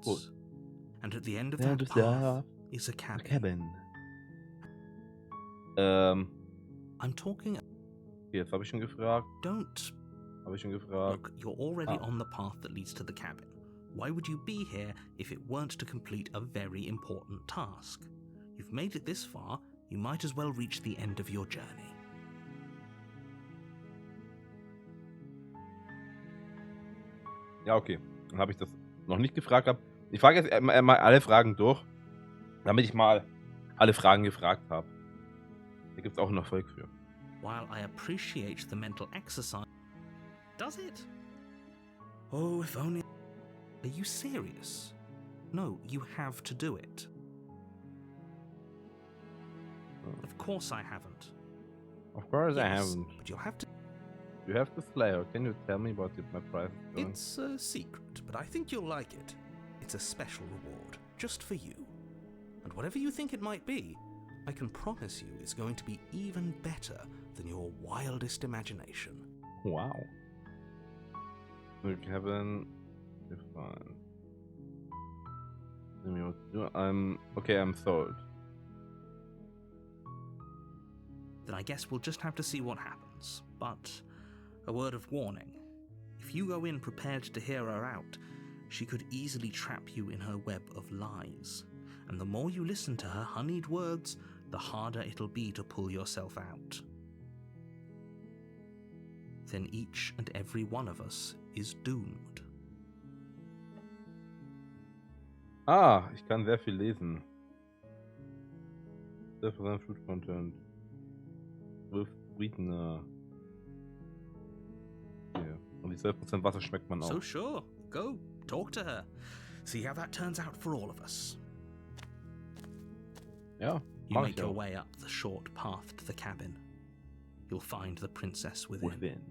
woods. And at the end of that path is a cabin. I'm talking... Jetzt habe ich schon gefragt. Don't... Habe ich schon gefragt. Look, you're already on the path that leads to the cabin. Why would you be here if it weren't to complete a very important task? You've made it this far, you might as well reach the end of your journey. Ja, okay. Dann habe ich das noch nicht gefragt. Ich frage jetzt mal alle Fragen durch, damit ich mal alle Fragen gefragt habe. Da gibt es auch einen Erfolg für. While I appreciate the mental exercise... Does it? Oh, if only... Are you serious? No, you have to do it. Of course I haven't. Of course I haven't. But you'll have to... You have to slay her. Can you tell me about my price? It's a secret, but I think you'll like it. It's a special reward, just for you. And whatever you think it might be, I can promise you it's going to be even better than your wildest imagination. Wow. We haven't defined. I'm sold. Then I guess we'll just have to see what happens. But a word of warning. If you go in prepared to hear her out, she could easily trap you in her web of lies. And the more you listen to her honeyed words, the harder it'll be to pull yourself out. Then each and every one of us is doomed. Ah, ich kann sehr viel lesen. 12% Food Content. 12 Sweetener. Yeah. Und die 12% Wasser schmeckt man auch. So sure, go, talk to her. See how that turns out for all of us. Ja, you make your way up the short path to the cabin. You'll find the princess within.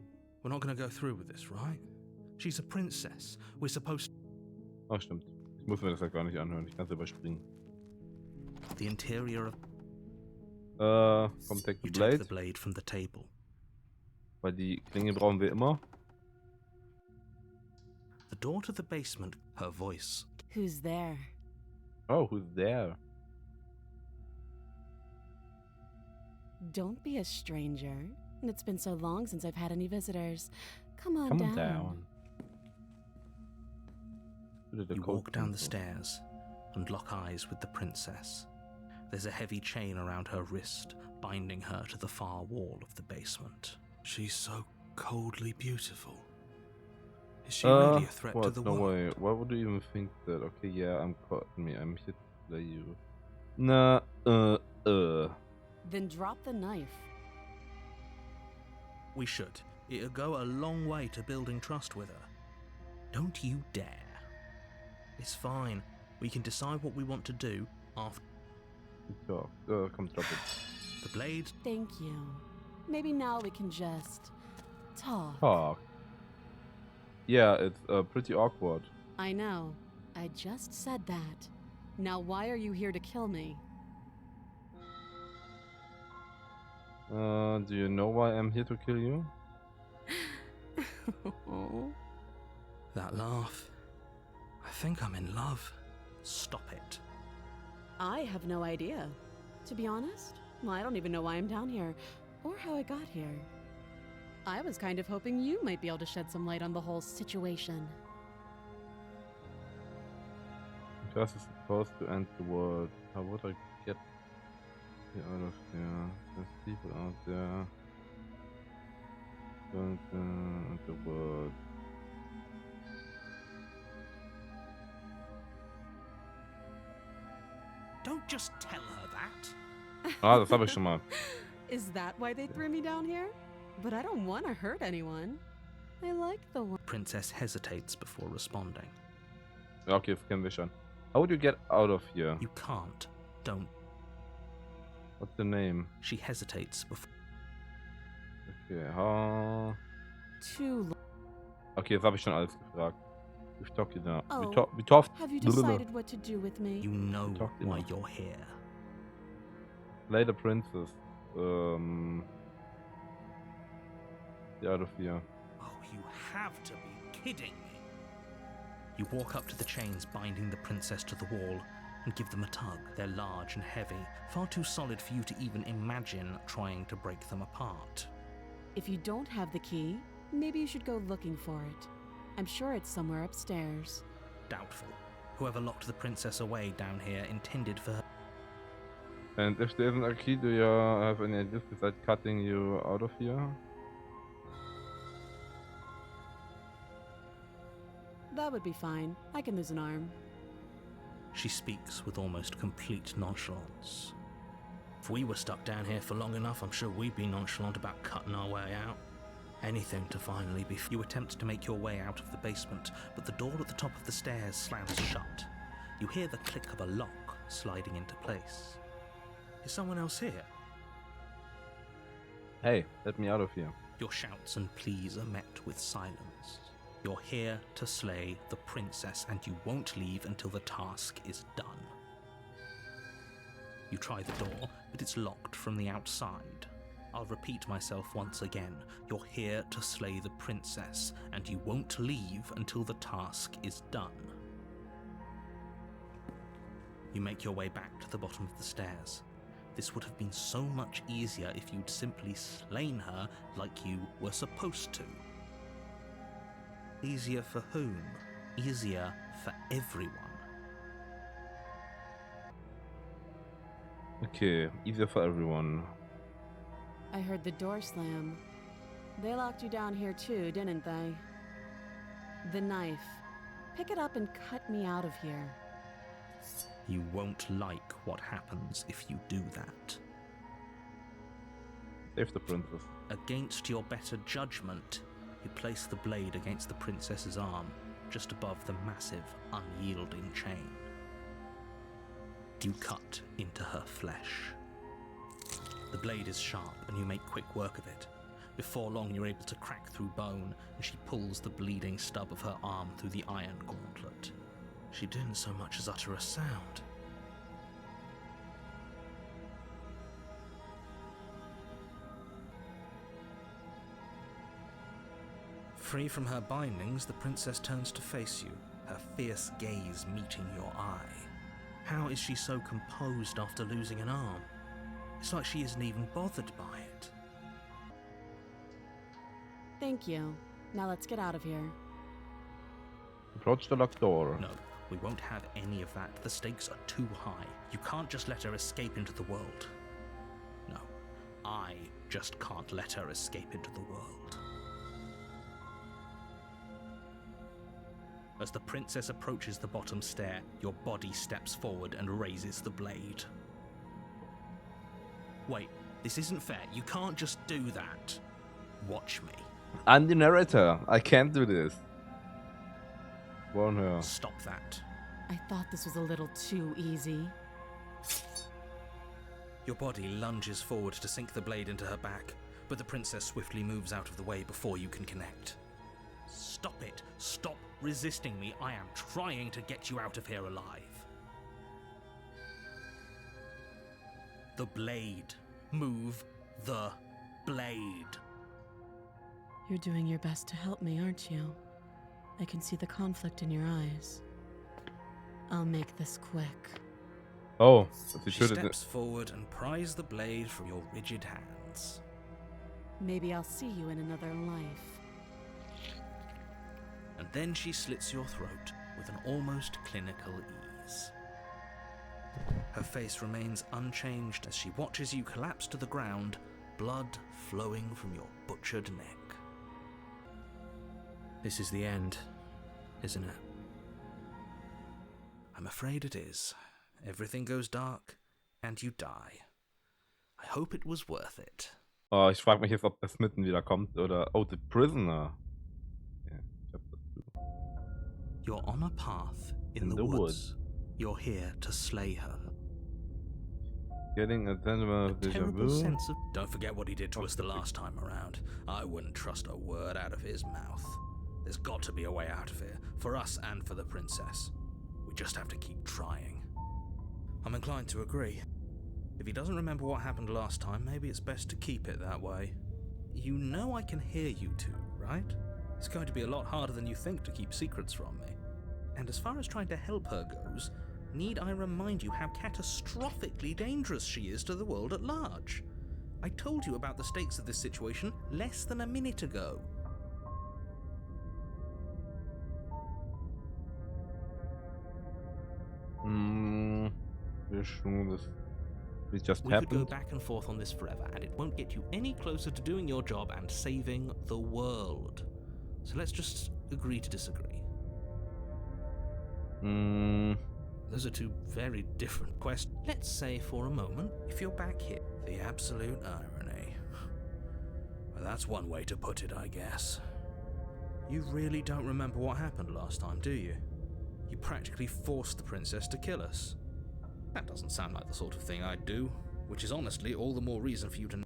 We're not going to go through with this, right? She's a princess. We're supposed... Oh, stimmt. Ich muss mir das ja gar nicht anhören. Ich kann es überspringen. The interior of... Komm, take the you blade. take the blade from the table. Weil die Klinge brauchen wir immer. The door to the basement, her voice. Who's there? Oh, who's there? Don't be a stranger. It's been so long since I've had any visitors. Come on Come down. You walk down the stairs and lock eyes with the princess. There's a heavy chain around her wrist, binding her to the far wall of the basement. She's so coldly beautiful. Is she really a threat to the world? No way. Why would you even think that? Okay, yeah, I'm caught me. I'm here to play you. Nah, Then drop the knife. We should. It'll go a long way to building trust with her. Don't you dare. It's fine. We can decide what we want to do after. Come drop it. The blade. Thank you. Maybe now we can just talk. Talk. Yeah, it's pretty awkward. I know. I just said that. Now why are you here to kill me? Do you know why I'm here to kill you? That laugh. I think I'm in love. Stop it. I have no idea. To be honest, I don't even know why I'm down here, or how I got here. I was kind of hoping you might be able to shed some light on the whole situation. Just is supposed to end the world. How would I get out of here? There's people out there. Don't the world. Don't just tell her that. Ah, das habe ich schon mal. Is that why they threw me down here? But I don't want to hurt anyone. I like the one. Princess hesitates before responding. Ja, okay, kennen wir schon. How would you get out of here? You can't. Don't. What's the name? She hesitates before. Okay, how... Okay, jetzt habe ich schon alles gefragt. We've talked enough. Oh, we talked. Have you decided what to do with me? You know why you're here. Sly the Princess. Get out of here. Oh, you have to be kidding me. You walk up to the chains binding the princess to the wall and give them a tug. They're large and heavy, far too solid for you to even imagine trying to break them apart. If you don't have the key, maybe you should go looking for it. I'm sure it's somewhere upstairs. Doubtful. Whoever locked the princess away down here intended for her. And if there isn't a key, do you have any ideas besides cutting you out of here? That would be fine. I can lose an arm. She speaks with almost complete nonchalance. If we were stuck down here for long enough, I'm sure we'd be nonchalant about cutting our way out. Anything to finally be... You attempt to make your way out of the basement, but the door at the top of the stairs slams shut. You hear the click of a lock sliding into place. Is someone else here? Hey, let me out of here. Your shouts and pleas are met with silence. You're here to slay the princess, and you won't leave until the task is done. You try the door, but it's locked from the outside. I'll repeat myself once again. You're here to slay the princess, and you won't leave until the task is done. You make your way back to the bottom of the stairs. This would have been so much easier if you'd simply slain her like you were supposed to. Easier for whom? Easier for everyone. Okay, easier for everyone. I heard the door slam. They locked you down here too, didn't they? The knife. Pick it up and cut me out of here. You won't like what happens if you do that. Save the princess. Against your better judgment, you place the blade against the princess's arm, just above the massive, unyielding chain. You cut into her flesh. The blade is sharp, and you make quick work of it. Before long, you're able to crack through bone, and she pulls the bleeding stub of her arm through the iron gauntlet. She didn't so much as utter a sound. Free from her bindings, the princess turns to face you, her fierce gaze meeting your eye. How is she so composed after losing an arm? It's like she isn't even bothered by it. Thank you. Now let's get out of here. Approach the locked door. No, we won't have any of that. The stakes are too high. You can't just let her escape into the world. No, I just can't let her escape into the world. As the princess approaches the bottom stair, your body steps forward and raises the blade. Wait, this isn't fair. You can't just do that. Watch me. I'm the narrator. I can't do this. Warn her. Stop that. I thought this was a little too easy. Your body lunges forward to sink the blade into her back, but the princess swiftly moves out of the way before you can connect. Stop it. Stop resisting me. I am trying to get you out of here alive. The blade. Move the blade. You're doing your best to help me, aren't you? I can see the conflict in your eyes. I'll make this quick. Oh, She steps forward and pries the blade from your rigid hands. Maybe I'll see you in another life. And then she slits your throat with an almost clinical ease. Her face remains unchanged as she watches you collapse to the ground, blood flowing from your butchered neck. This is the end, isn't it? I'm afraid it is. Everything goes dark, and you die. I hope it was worth it. Oh, ich frage mich jetzt, ob das mitten wieder kommt oder... Oh, the prisoner. Yeah, chapter 2. You're on a path in the woods. You're here to slay her. Getting a A deja terrible vu. sense of... Don't forget what he did to us the last time around. I wouldn't trust a word out of his mouth. There's got to be a way out of here, for us and for the princess. We just have to keep trying. I'm inclined to agree. If he doesn't remember what happened last time, maybe it's best to keep it that way. You know I can hear you two, right? It's going to be a lot harder than you think to keep secrets from me. And as far as trying to help her goes, need I remind you how catastrophically dangerous she is to the world at large? I told you about the stakes of this situation less than a minute ago. It just We happened. could go back and forth on this forever, and it won't get you any closer to doing your job and saving the world. So let's just agree to disagree. Those are two very different questions. Let's say for a moment, if you're back here, the absolute irony. Well, that's one way to put it, I guess. You really don't remember what happened last time, do you? You practically forced the princess to kill us. That doesn't sound like the sort of thing I'd do, which is honestly all the more reason for you to...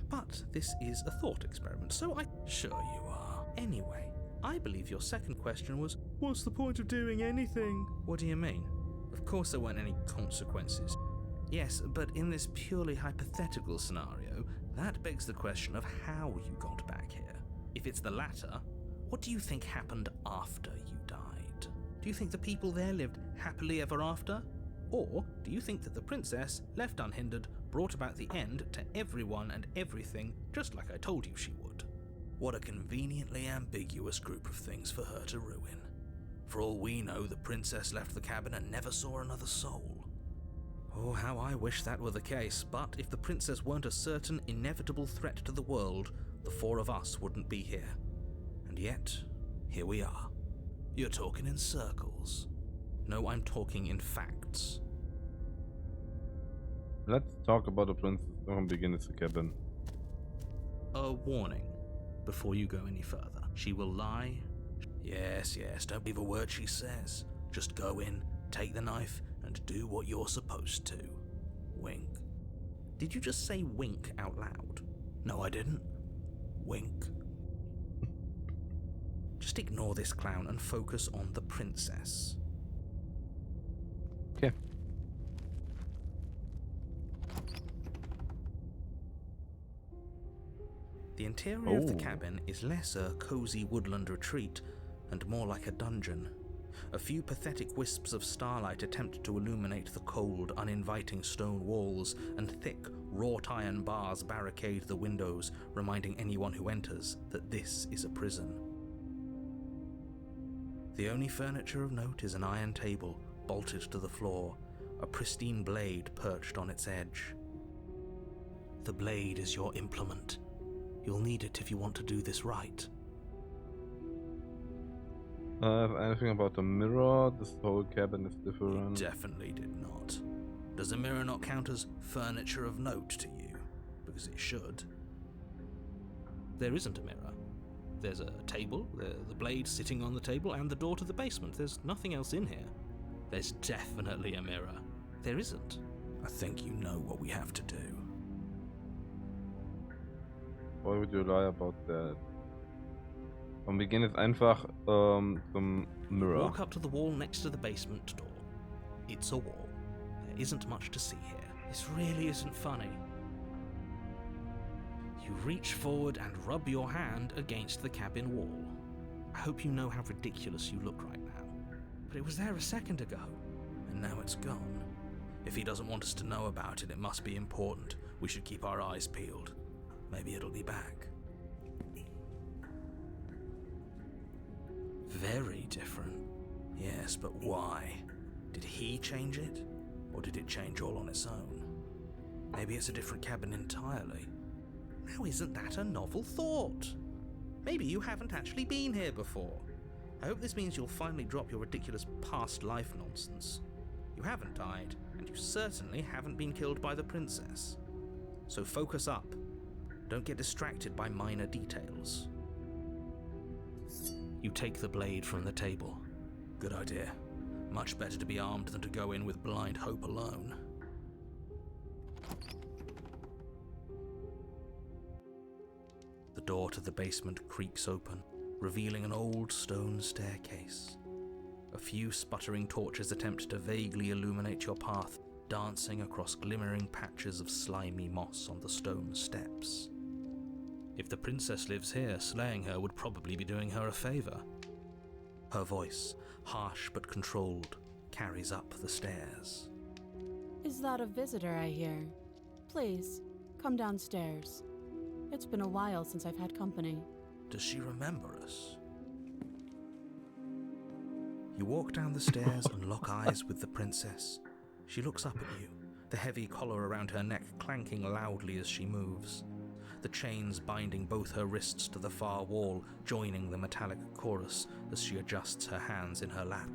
But this is a thought experiment, so I... Sure you are. Anyway, I believe your second question was, what's the point of doing anything? What do you mean? Of course there weren't any consequences. Yes, but in this purely hypothetical scenario, that begs the question of how you got back here. If it's the latter, what do you think happened after you died? Do you think the people there lived happily ever after? Or do you think that the princess, left unhindered, brought about the end to everyone and everything, just like I told you she would? What a conveniently ambiguous group of things for her to ruin. For all we know, the princess left the cabin and never saw another soul. Oh, how I wish that were the case, but if the princess weren't a certain, inevitable threat to the world, the four of us wouldn't be here. And yet, here we are. You're talking in circles. No, I'm talking in facts. Let's talk about the princess from beginning to cabin. A warning, before you go any further. She will lie. Yes, don't believe a word she says. Just go in, take the knife, and do what you're supposed to. Wink. Did you just say wink out loud? No, I didn't. Wink. Just ignore this clown and focus on the princess. Okay. The interior of the cabin is less a cozy woodland retreat and more like a dungeon. A few pathetic wisps of starlight attempt to illuminate the cold, uninviting stone walls, and thick, wrought iron bars barricade the windows, reminding anyone who enters that this is a prison. The only furniture of note is an iron table, bolted to the floor, a pristine blade perched on its edge. The blade is your implement. You'll need it if you want to do this right. Anything about the mirror? This whole cabin is different. It definitely did not. Does a mirror not count as furniture of note to you? Because it should. There isn't a mirror. There's a table, the blade sitting on the table, and the door to the basement. There's nothing else in here. There's definitely a mirror. There isn't. I think you know what we have to do. Why would you lie about that? Und wir gehen jetzt einfach zum Mirror. Walk up to the wall next to the basement door. It's a wall. There isn't much to see here. This really isn't funny. You reach forward and rub your hand against the cabin wall. I hope you know how ridiculous you look right now. But it was there a second ago, and now it's gone. If he doesn't want us to know about it, it must be important. We should keep our eyes peeled. Maybe it'll be back. Very different. Yes, but why? Did he change it? Or did it change all on its own? Maybe it's a different cabin entirely. Now isn't that a novel thought? Maybe you haven't actually been here before. I hope this means you'll finally drop your ridiculous past life nonsense. You haven't died, and you certainly haven't been killed by the princess. So focus up. Don't get distracted by minor details. You take the blade from the table. Good idea. Much better to be armed than to go in with blind hope alone. The door to the basement creaks open, revealing an old stone staircase. A few sputtering torches attempt to vaguely illuminate your path, dancing across glimmering patches of slimy moss on the stone steps. If the princess lives here, slaying her would probably be doing her a favor. Her voice, harsh but controlled, carries up the stairs. Is that a visitor I hear? Please, come downstairs. It's been a while since I've had company. Does she remember us? You walk down the stairs and lock eyes with the princess. She looks up at you, the heavy collar around her neck clanking loudly as she moves. The chains binding both her wrists to the far wall, joining the metallic chorus as she adjusts her hands in her lap.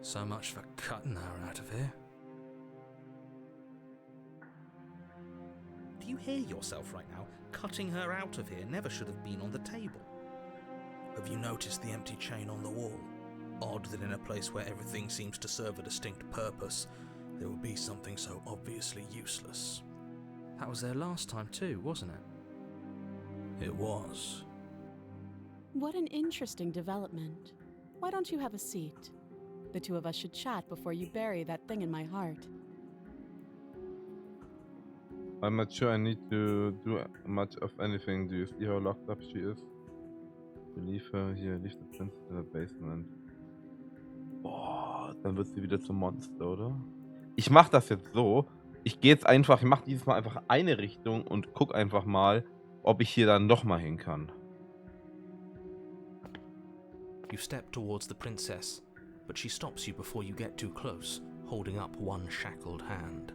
So much for cutting her out of here. Do you hear yourself right now? Cutting her out of here never should have been on the table. Have you noticed the empty chain on the wall? Odd that in a place where everything seems to serve a distinct purpose, there would be something so obviously useless. That was there last time too, wasn't it? It was. What an interesting development. Why don't you have a seat? The two of us should chat before you bury that thing in my heart. I'm not sure I need to do much of anything. Do you see how locked up she is? You leave her here, leave the princess in the basement. Boah, dann wird sie wieder zum Monster, oder? Ich mach das jetzt so. Ich gehe jetzt einfach, ich mach dieses Mal einfach eine Richtung und guck einfach mal, ob ich hier dann nochmal hin kann. You step towards the princess, but she stops you before you get too close, holding up one shackled hand.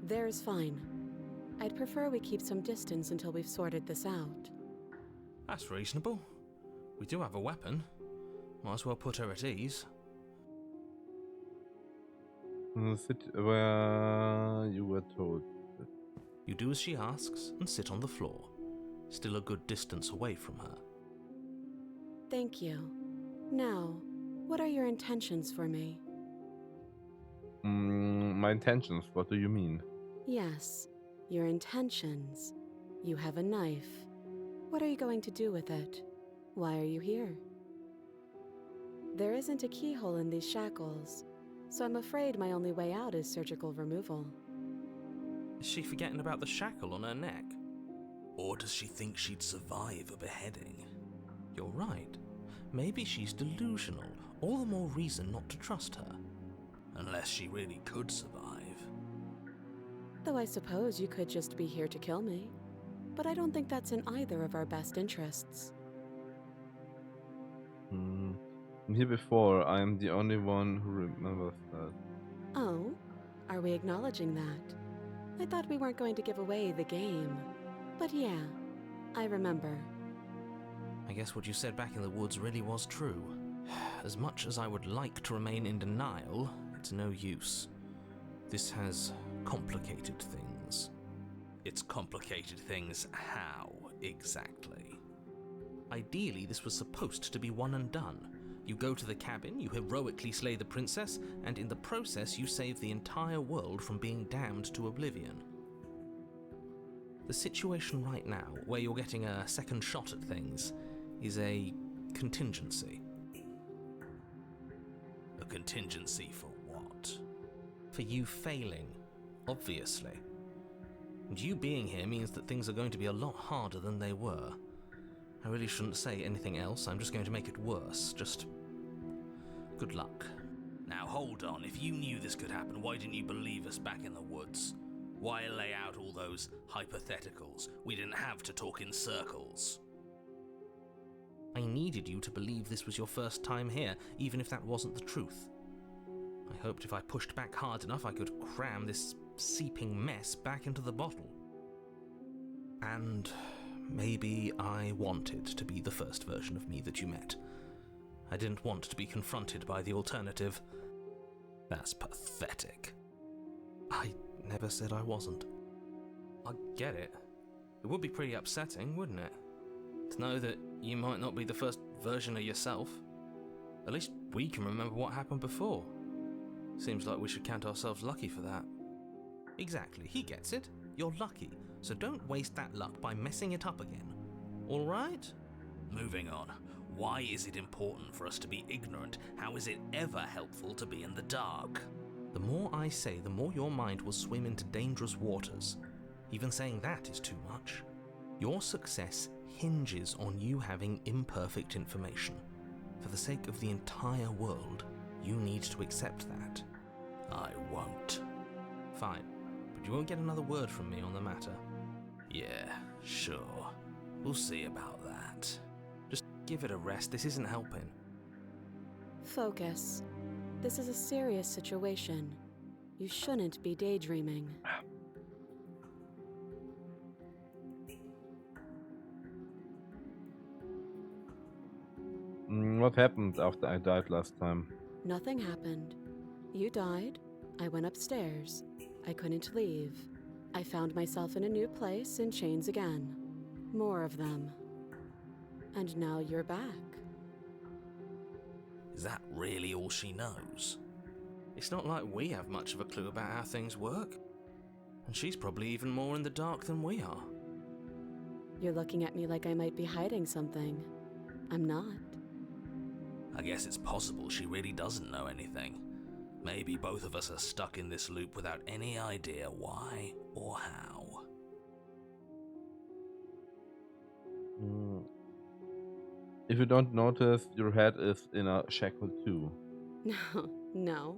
There's fine. I'd prefer we keep some distance until we've sorted this out. That's reasonable. We do have a weapon. Might as well put her at ease. Sit where you were told. You do as she asks and sit on the floor, still a good distance away from her. Thank you. Now, what are your intentions for me? My intentions, what do you mean? Yes, your intentions. You have a knife. What are you going to do with it? Why are you here? There isn't a keyhole in these shackles, so I'm afraid my only way out is surgical removal. Is she forgetting about the shackle on her neck? Or does she think she'd survive a beheading? You're right. Maybe she's delusional. All the more reason not to trust her. Unless she really could survive. Though I suppose you could just be here to kill me. But I don't think that's in either of our best interests. Here before, I am the only one who remembers that. Oh? Are we acknowledging that? I thought we weren't going to give away the game. But yeah, I remember. I guess what you said back in the woods really was true. As much as I would like to remain in denial, it's no use. This has complicated things. It's complicated things how, exactly? Ideally, this was supposed to be one and done. You go to the cabin, you heroically slay the princess, and in the process you save the entire world from being damned to oblivion. The situation right now, where you're getting a second shot at things, is a contingency. A contingency for what? For you failing, obviously. And you being here means that things are going to be a lot harder than they were. I really shouldn't say anything else, I'm just going to make it worse. Just good luck. Now hold on, if you knew this could happen, why didn't you believe us back in the woods? Why lay out all those hypotheticals? We didn't have to talk in circles. I needed you to believe this was your first time here, even if that wasn't the truth. I hoped if I pushed back hard enough I could cram this seeping mess back into the bottle. And maybe I wanted to be the first version of me that you met. I didn't want to be confronted by the alternative. That's pathetic. I never said I wasn't. I get it. It would be pretty upsetting, wouldn't it? To know that you might not be the first version of yourself. At least we can remember what happened before. Seems like we should count ourselves lucky for that. Exactly, he gets it. You're lucky, so don't waste that luck by messing it up again. Alright? Moving on. Why is it important for us to be ignorant? How is it ever helpful to be in the dark? The more I say, the more your mind will swim into dangerous waters. Even saying that is too much. Your success hinges on you having imperfect information. For the sake of the entire world, you need to accept that. I won't. Fine, but you won't get another word from me on the matter. Yeah, sure. We'll see about that. Just give it a rest, this isn't helping. Focus. This is a serious situation. You shouldn't be daydreaming. What happened after I died last time? Nothing happened. You died. I went upstairs. I couldn't leave. I found myself in a new place in chains again. More of them. And now you're back. Is that really all she knows? It's not like we have much of a clue about how things work. And she's probably even more in the dark than we are. You're looking at me like I might be hiding something. I'm not. I guess it's possible she really doesn't know anything. Maybe both of us are stuck in this loop without any idea why or how. If you don't notice, your head is in a shackle too. No.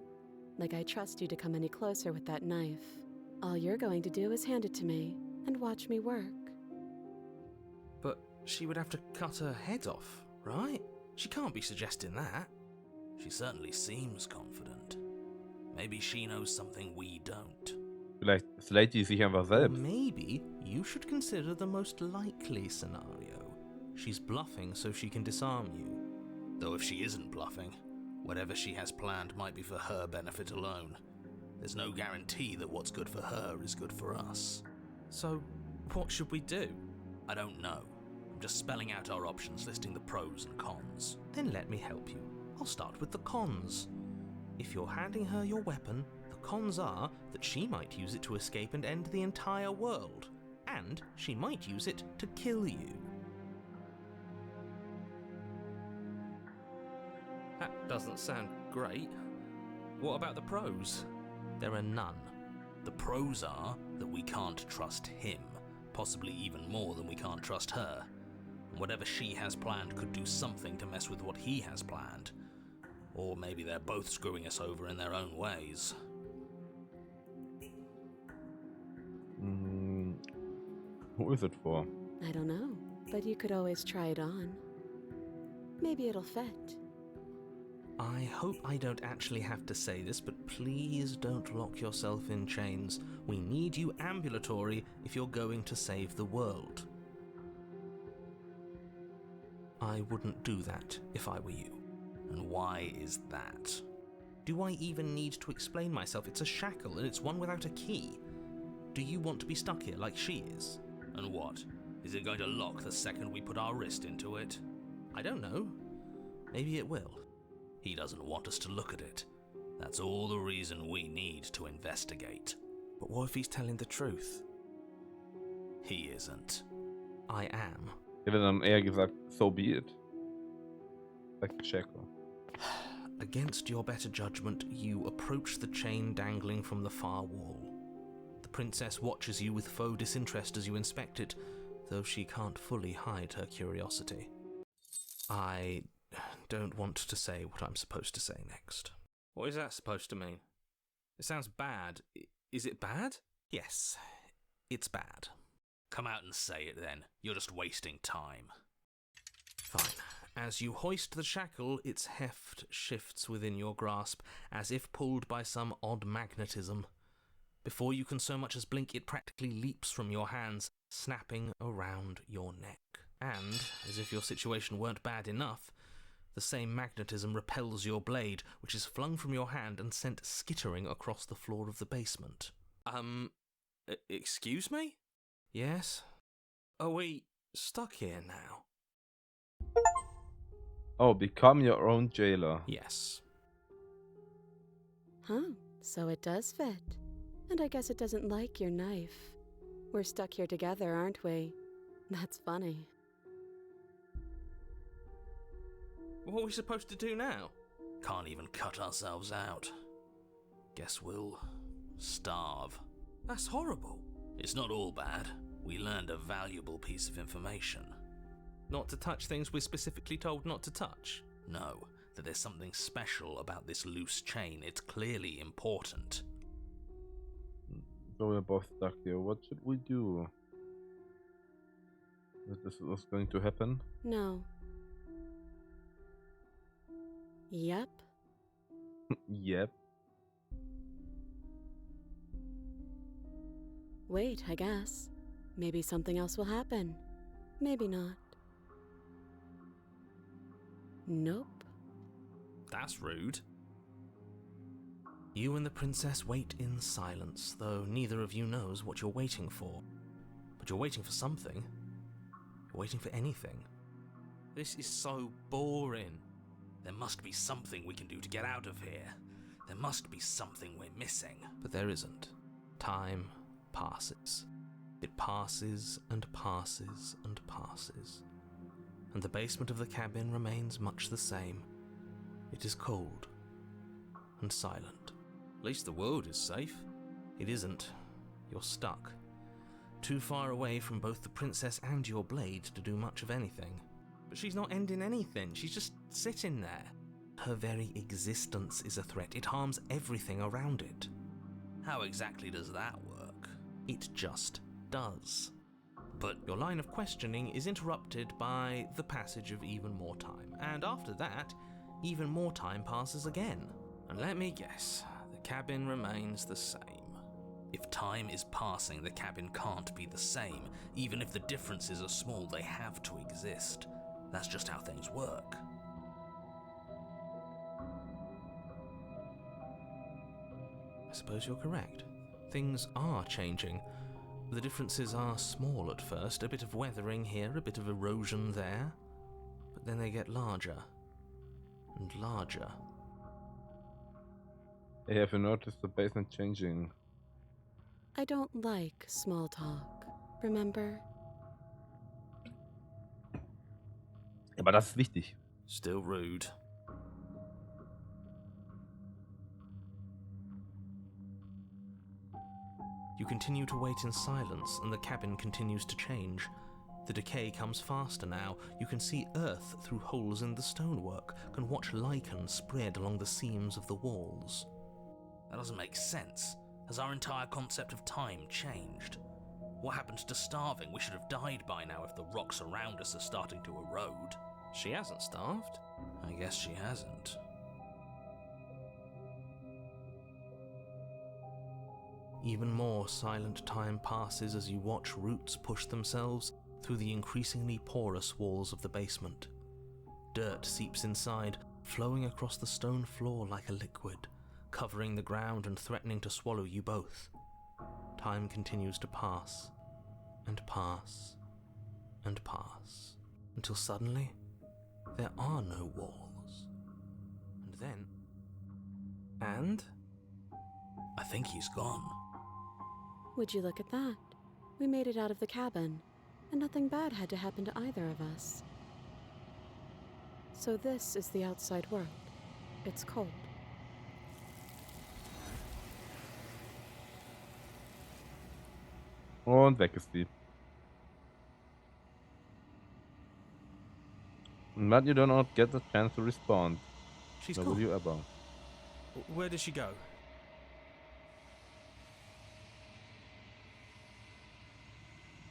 Like I trust you to come any closer with that knife. All you're going to do is hand it to me and watch me work. But she would have to cut her head off, right? She can't be suggesting that. She certainly seems confident. Maybe she knows something we don't. Vielleicht slayt die sich einfach Or selbst. maybe you should consider the most likely scenario. She's bluffing so she can disarm you. Though if she isn't bluffing, whatever she has planned might be for her benefit alone. There's no guarantee that what's good for her is good for us. So, what should we do? I don't know. I'm just spelling out our options, listing the pros and cons. Then let me help you. I'll start with the cons. If you're handing her your weapon, the cons are that she might use it to escape and end the entire world. And she might use it to kill you. That doesn't sound great. What about the pros? There are none. The pros are that we can't trust him, possibly even more than we can't trust her. And whatever she has planned could do something to mess with what he has planned. Or maybe they're both screwing us over in their own ways. Who is it for? I don't know, but you could always try it on. Maybe it'll fit. I hope I don't actually have to say this, but please don't lock yourself in chains. We need you ambulatory if you're going to save the world. I wouldn't do that if I were you. And why is that? Do I even need to explain myself? It's a shackle and it's one without a key. Do you want to be stuck here like she is? And what? Is it going to lock the second we put our wrist into it? I don't know. Maybe it will. He doesn't want us to look at it. That's all the reason we need to investigate. But what if he's telling the truth? He isn't. I am. Ich hätte dann eher gesagt, so be it. Like the shackle. Against your better judgment, you approach the chain dangling from the far wall. The princess watches you with faux disinterest as you inspect it, though she can't fully hide her curiosity. I don't want to say what I'm supposed to say next. What is that supposed to mean? It sounds bad. Is it bad? Yes, it's bad. Come out and say it then. You're just wasting time. Fine. As you hoist the shackle, its heft shifts within your grasp, as if pulled by some odd magnetism. Before you can so much as blink, it practically leaps from your hands, snapping around your neck. And, as if your situation weren't bad enough, the same magnetism repels your blade, which is flung from your hand and sent skittering across the floor of the basement. Excuse me? Yes? Are we stuck here now? Oh, become your own jailer. Yes. Huh, so it does fit. And I guess it doesn't like your knife. We're stuck here together, aren't we? That's funny. What are we supposed to do now? Can't even cut ourselves out. Guess we'll starve. That's horrible. It's not all bad. We learned a valuable piece of information. Not to touch things we're specifically told not to touch? No, that there's something special about this loose chain. It's clearly important. So we're both stuck here. What should we do? Is this what's going to happen? No. Yep. Yep. Wait, I guess. Maybe something else will happen. Maybe not. Nope. That's rude. You and the princess wait in silence, though neither of you knows what you're waiting for. But you're waiting for something. You're waiting for anything. This is so boring. There must be something we can do to get out of here. There must be something we're missing. But there isn't. Time passes. It passes and passes and passes. And the basement of the cabin remains much the same. It is cold and silent. At least the world is safe. It isn't. You're stuck. Too far away from both the princess and your blade to do much of anything. But she's not ending anything. She's just sitting there. Her very existence is a threat. It harms everything around it. How exactly does that work? It just does. But your line of questioning is interrupted by the passage of even more time. And after that, even more time passes again. And let me guess, the cabin remains the same. If time is passing, the cabin can't be the same. Even if the differences are small, they have to exist. That's just how things work. I suppose you're correct. Things are changing. The differences are small at first, a bit of weathering here, a bit of erosion there, but then they get larger and larger. Hey, have you noticed the basement changing? I don't like small talk, remember? Aber das ist wichtig. Still rude. You continue to wait in silence, and the cabin continues to change. The decay comes faster now. You can see earth through holes in the stonework, can watch lichen spread along the seams of the walls. That doesn't make sense. Has our entire concept of time changed? What happened to starving? We should have died by now if the rocks around us are starting to erode. She hasn't starved. I guess she hasn't. Even more silent time passes as you watch roots push themselves through the increasingly porous walls of the basement. Dirt seeps inside, flowing across the stone floor like a liquid, covering the ground and threatening to swallow you both. Time continues to pass, and pass, and pass, until suddenly there are no walls. And then... I think he's gone. Would you look at that? We made it out of the cabin, and nothing bad had to happen to either of us. So this is the outside world. It's cold. Und weg ist die. But you do not get the chance to respond. She's Nor gone. will you ever. Where did she go?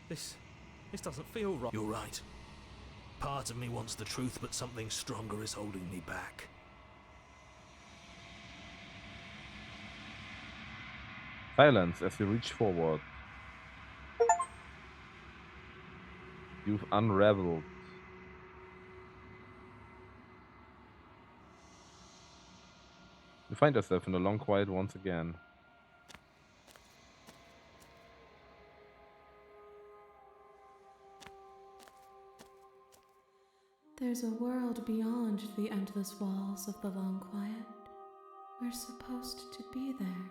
This doesn't feel right. You're right. Part of me wants the truth, but something stronger is holding me back. Silence as you reach forward. You've unraveled. You find yourself in a long quiet once again. There's a world beyond the endless walls of the long quiet. We're supposed to be there.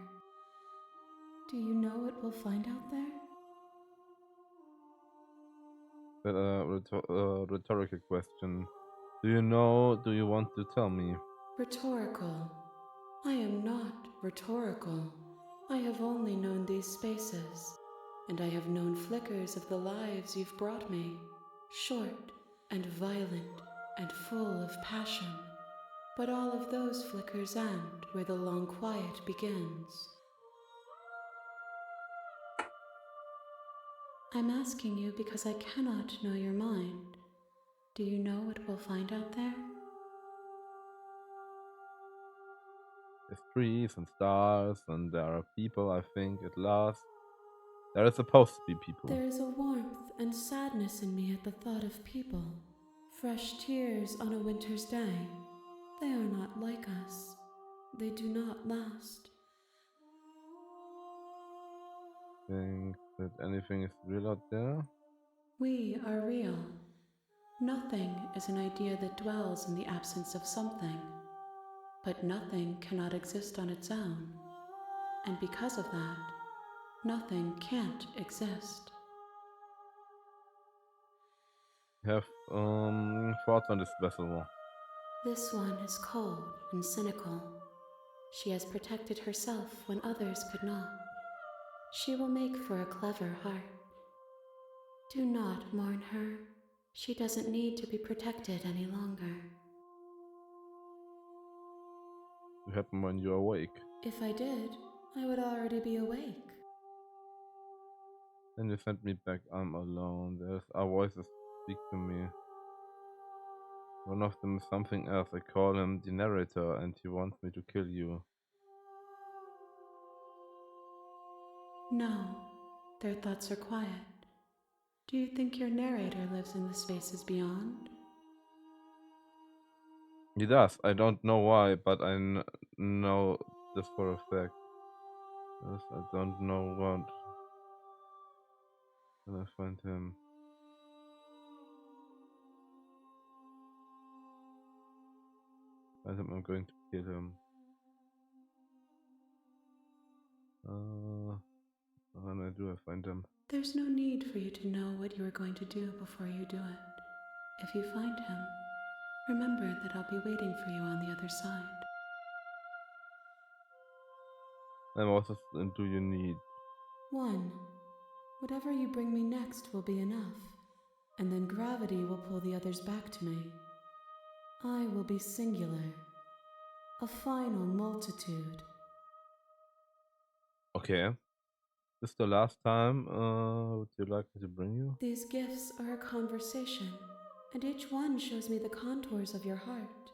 Do you know what we'll find out there? Rhetorical question. Do you know? Do you want to tell me? Rhetorical. I am not rhetorical. I have only known these spaces. and I have known flickers of the lives you've brought me, short and violent and full of passion. But all of those flickers end where the long quiet begins. I'm asking you because I cannot know your mind. Do you know what we'll find out there? There's trees and stars, and there are people, I think, at last. There are supposed to be people. There is a warmth and sadness in me at the thought of people. Fresh tears on a winter's day. They are not like us. They do not last. Think that anything is real out there? We are real. Nothing is an idea that dwells in the absence of something. But nothing cannot exist on its own. And because of that, nothing can't exist. Have thoughts on this vessel. This one is cold and cynical. She has protected herself when others could not. She will make for a clever heart. Do not mourn her. She doesn't need to be protected any longer. What happen when you're awake? If I did, I would already be awake. Then you send me back. I'm alone. There's our voices speak to me. One of them is something else. I call him the narrator, and he wants me to kill you. No, their thoughts are quiet. Do you think your narrator lives in the spaces beyond? He does. I don't know why, but I know this for a fact. Yes, I don't know what. Can I find him? Find him. I'm going to kill him. When I do, I find him. There's no need for you to know what you are going to do before you do it. If you find him, remember that I'll be waiting for you on the other side. And what do you need? One, whatever you bring me next will be enough, and then gravity will pull the others back to me. I will be singular, a final multitude. Okay. This is the last time. Would you like me to bring you? These gifts are a conversation, and each one shows me the contours of your heart.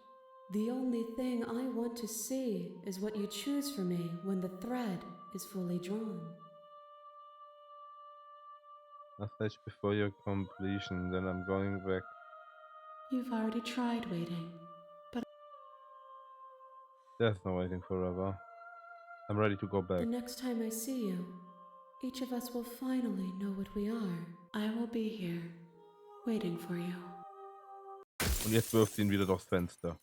The only thing I want to see is what you choose for me when the thread is fully drawn. Message before your completion, then I'm going back. You've already tried waiting, but There's no waiting forever. I'm ready to go back. the next time I see you, each of us will finally know what we are. I will be here, waiting for you. Und jetzt wirft sie ihn wieder durchs Fenster.